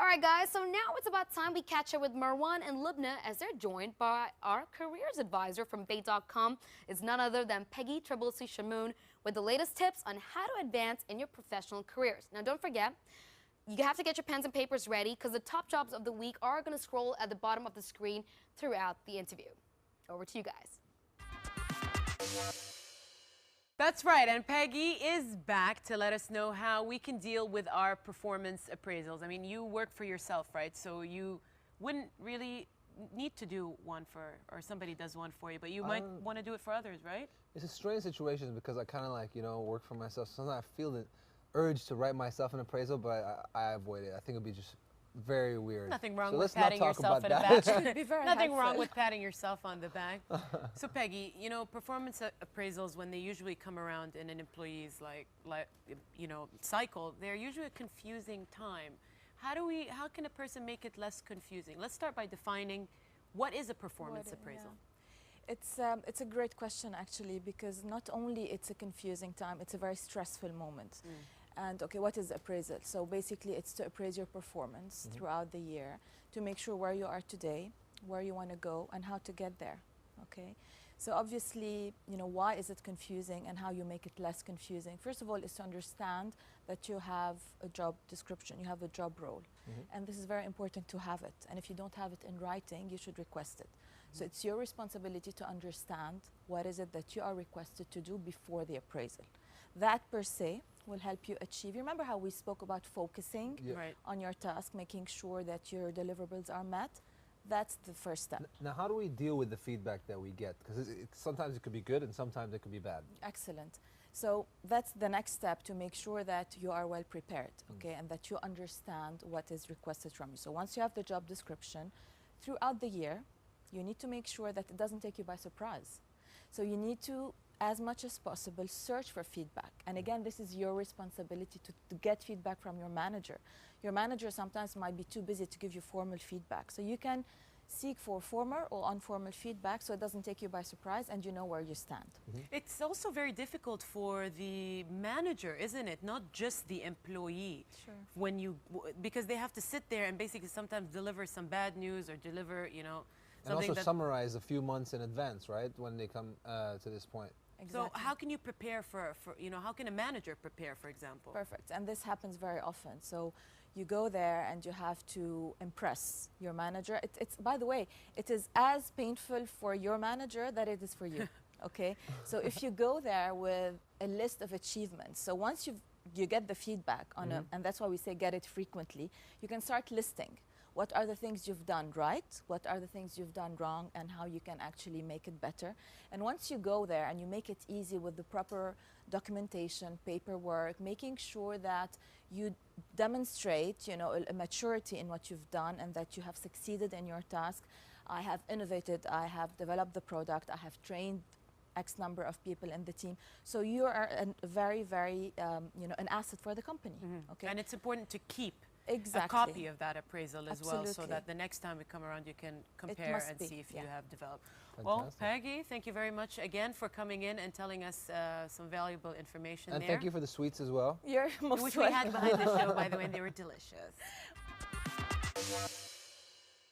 All right, guys, so now it's about time we catch up with Marwan and Lubna as they're joined by our careers advisor from Bayt.com. It's none other than Peggy Chamoun with the latest tips on how to advance in your professional careers. Now, don't forget, you have to get your pens and papers ready because the top jobs of the week are going to scroll at the bottom of the screen throughout the interview. Over to you guys. That's right, and Peggy is back to let us know how we can deal with our performance appraisals. I mean, you work for yourself, right? So you wouldn't really need to do one for, or somebody does one for you, but you might want to do it for others, right? It's a strange situation because I kind of like, work for myself. Sometimes I feel the urge to write myself an appraisal, but I avoid it. I think it'd be just very weird. Nothing wrong so with let's patting not talk yourself about on that. the back. Nothing wrong with patting yourself on the back. So Peggy, performance appraisals, when they usually come around in an employee's cycle, they're usually a confusing time. How can a person make it less confusing? Let's start by defining what is a performance appraisal. Yeah. It's a great question actually, because not only it's a confusing time, it's a very stressful moment. And okay, what is appraisal? So basically it's to appraise your performance throughout the year to make sure where you are today, where you want to go, and how to get there. Okay, so obviously, why is it confusing and how you make it less confusing? First of all, is to understand that you have a job description, you have a job role, and this is very important to have it. And if you don't have it in writing, you should request it. So it's your responsibility to understand what is it that you are requested to do before the appraisal. That per se will help you achieve. You remember how we spoke about focusing on your task, making sure that your deliverables are met? That's the first step. Now, how do we deal with the feedback that we get? Because sometimes it could be good and sometimes it could be bad. Excellent. So that's the next step, to make sure that you are well prepared, okay, and that you understand what is requested from you. So once you have the job description, throughout the year, you need to make sure that it doesn't take you by surprise. So you need to, as much as possible, search for feedback. And again, this is your responsibility to get feedback from your manager. Your manager sometimes might be too busy to give you formal feedback. So you can seek for formal or informal feedback so it doesn't take you by surprise and you know where you stand. It's also very difficult for the manager, isn't it? Not just the employee. Sure. Because they have to sit there and basically sometimes deliver some bad news or deliver, and also summarize a few months in advance, right, when they come to this point. So Exactly. how can you prepare for how can a manager prepare, for example? Perfect. And this happens very often. So you go there and you have to impress your manager. It's by the way, it is as painful for your manager that it is for you. Okay. So if you go there with a list of achievements, so once you get the feedback on and that's why we say get it frequently, you can start listing. What are the things you've done right? What are the things you've done wrong? And how you can actually make it better. And once you go there and you make it easy with the proper documentation, paperwork, making sure that you demonstrate, a maturity in what you've done and that you have succeeded in your task. I have innovated, I have developed the product, I have trained X number of people in the team. So you are a very, very, an asset for the company. Okay? And it's important to keep a copy of that appraisal as well, so Absolutely. that the next time we come around you can compare and see if you have developed. Fantastic. Well, Peggy, thank you very much again for coming in and telling us some valuable information And there. thank you for the sweets as well. You're most Which we had behind the show, by the way, and they were delicious.